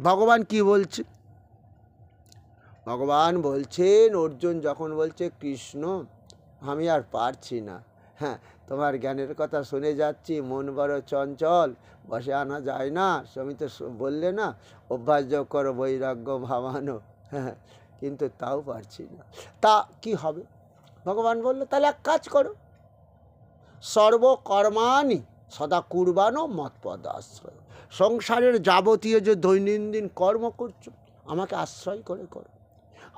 ভগবান কি বলছে? ভগবান বলছেন, অর্জুন যখন বলছে কৃষ্ণ আমি আর পারছি না, হ্যাঁ তোমার জ্ঞানের কথা শুনে যাচ্ছি, মন বড় চঞ্চল, বসে আনা যায় না, তুমি তো বললে না অভ্যাস যোগ করো বৈরাগ্য ভাবানো, হ্যাঁ কিন্তু তাও পারছি না, তা কি হবে? ভগবান বলল তাহলে এক কাজ করো, সর্বকর্মাণি সদা কুর্বানো মৎপদ আশ্রয়, সংসারের যাবতীয় যে দৈনন্দিন কর্ম করছো আমাকে আশ্রয় করে করো।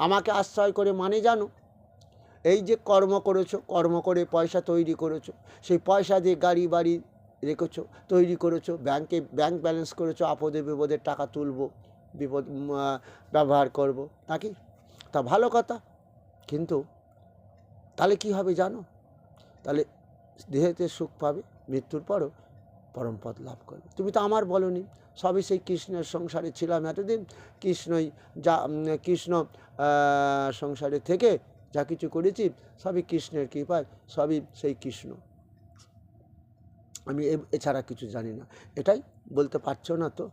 আমাকে আশ্রয় করে মানে জানো, এই যে কর্ম করেছো, কর্ম করে পয়সা তৈরি করেছো, সেই পয়সা দিয়ে গাড়ি বাড়ি রেখেছো, তৈরি করেছো, ব্যাংক ব্যালেন্স করেছো, আপদে বিপদে টাকা তুলবো, বিপদ ব্যবহার করব, নাকি? তা ভালো কথা, কিন্তু তাহলে কি হবে জানো? তাহলে দেহেতে সুখ পাবে, মৃত্যুর পরও পরমপদ লাভ করবে। তুমি তো আমার বলনি, সবই সেই কৃষ্ণের সংসারে ছিলাম এতদিন, কৃষ্ণই যা কৃষ্ণ সংসারে থেকে যা কিছু করেছি সবই কৃষ্ণের কৃপায়, সবই সেই কৃষ্ণ, আমি এছাড়া কিছু জানি না। এটাই বলতে পারছো না তো?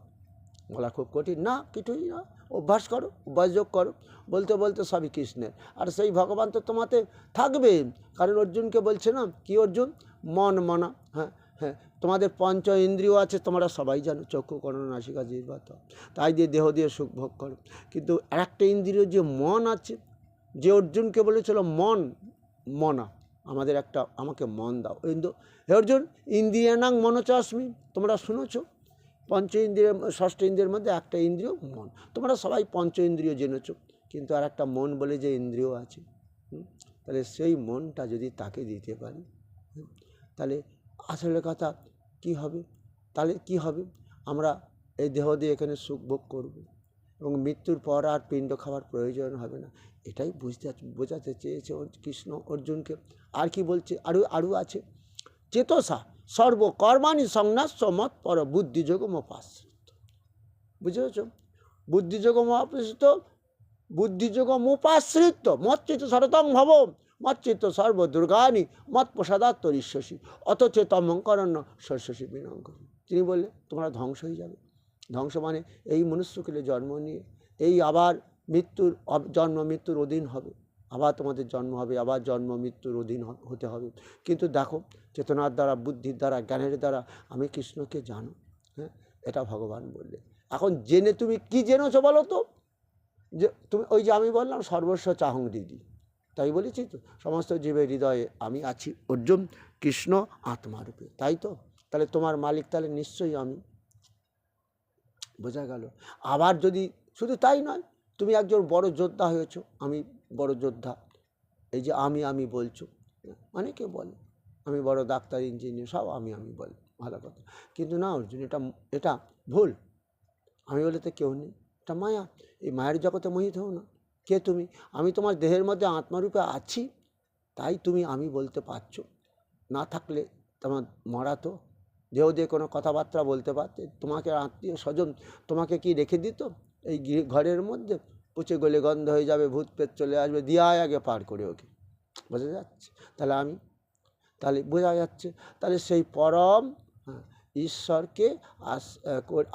বলা খুব কঠিন না, কিছুই না, অভ্যাস করো, অভ্যাস যোগ করো, বলতে বলতে সবই কৃষ্ণের। আর সেই ভগবান তো তোমাতে থাকবে, কারণ অর্জুনকে বলছে না, কি অর্জুন? মন মনা, হ্যাঁ হ্যাঁ তোমাদের পঞ্চ ইন্দ্রিয় আছে, তোমরা সবাই জানো, চক্ষু কর্ণ নাসিকা জিহ্বা ত্বক, তাই দিয়ে দেহ দিয়ে সুখ ভোগ করো, কিন্তু আরেকটা ইন্দ্রিয় যে মন আছে, যে অর্জুনকে বলেছিল মন মনা, আমাকে মন দাও, কিন্তু হে অর্জুন ইন্দ্রিয়ানাং মনোচাস্মি, তোমরা শুনেছো পঞ্চ ইন্দ্রিয়, ষষ্ঠ ইন্দ্রিয়ের মধ্যে একটা ইন্দ্রিয় মন, তোমরা সবাই পঞ্চ ইন্দ্রিয় জেনেছো, কিন্তু আর একটা মন বলে যে ইন্দ্রিয় আছে, তাহলে সেই মনটা যদি তাকে দিতে পারি, তাহলে আসলে কথা কি হবে? তাহলে কি হবে? আমরা এই দেহ দিয়ে এখানে সুখ ভোগ করবো এবং মৃত্যুর পর আর পিণ্ড খাওয়ার প্রয়োজন হবে না, এটাই বোঝাতে চেয়েছে কৃষ্ণ অর্জুনকে। আর কি বলছে? আরও আছে, চেতসা সর্বকর্মাণি সংন্যাস্য মত পর বুদ্ধিযোগমোপাশ্রিত, বুঝেছ? বুদ্ধিযোগমোপাশ্রিত মচ্চিত সরতং ভব মচ্চিত সর্বদুর্গানি মত প্রসাদাত তরিষ্যসি অতচেতমং করণ্য শস্যসি বিনঙ্গ। তিনি বললেন তোমরা ধ্বংস হয়ে যাবে। ধ্বংস মানে এই মনুষ্যকুলে জন্ম নিয়ে এই আবার জন্ম মৃত্যুর অধীন হবে, আবার তোমাদের জন্ম হবে, আবার জন্ম মৃত্যুর অধীন হতে হবে। কিন্তু দেখো চেতনার দ্বারা, বুদ্ধির দ্বারা, জ্ঞানের দ্বারা আমি কৃষ্ণকে জানো, হ্যাঁ এটা ভগবান বললে। এখন জেনে তুমি কি জেনেছো বলো তো? যে তুমি ওই যে আমি বললাম সর্বস্ব চাহং দিদি, তাই বলেছি তো, সমস্ত জীবের হৃদয়ে আমি আছি, অর্জুন কৃষ্ণ আত্মারূপে, তাই তো? তাহলে তোমার মালিক তাহলে নিশ্চয়ই আমি, বোঝা গেল? আবার যদি শুধু তাই নয়, তুমি একজন বড় যোদ্ধা হয়েছো, আমি বড় যোদ্ধা, এই যে আমি বলছো, অনেকে বলে আমি বড় ডাক্তার ইঞ্জিনিয়ার, সব আমি বলে, ভালো কথা, কিন্তু না অর্জুন, এটা ভুল। আমি বলে তো কেউ নেই, এটা মায়া, এই মায়ের জগতে মোহিত হও না। কে তুমি? আমি তোমার দেহের মধ্যে আত্মারূপে আছি, তাই তুমি আমি বলতে পারছো, না থাকলে তোমার মরা তো, দেহ দিয়ে কোনো কথাবার্তা বলতে পারতে? তোমাকে আত্মীয় স্বজন তোমাকে কি রেখে দিত এই ঘরের মধ্যে? পচে গলে গন্ধ হয়ে যাবে, ভূত প্রেত চলে আসবে, দিয়ায় আগে পার করে ওকে, বোঝা যাচ্ছে? তাহলে বোঝা যাচ্ছে, তাহলে সেই পরম ঈশ্বরকে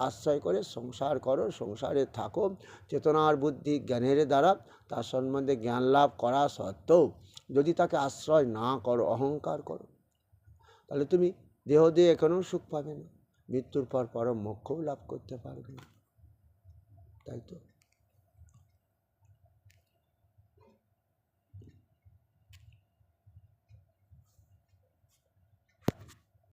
আশ্রয় করে সংসার করো, সংসারে থাকো, চেতনার বুদ্ধি জ্ঞানের দ্বারা তার সম্বন্ধে জ্ঞান লাভ করা সত্ত্বেও যদি তাকে আশ্রয় না করো, অহংকার করো, তাহলে তুমি দেহ দিয়ে এখনও সুখ পাবে না, মৃত্যুর পর পরম মোক্ষও লাভ করতে পারবে না, তাই তো?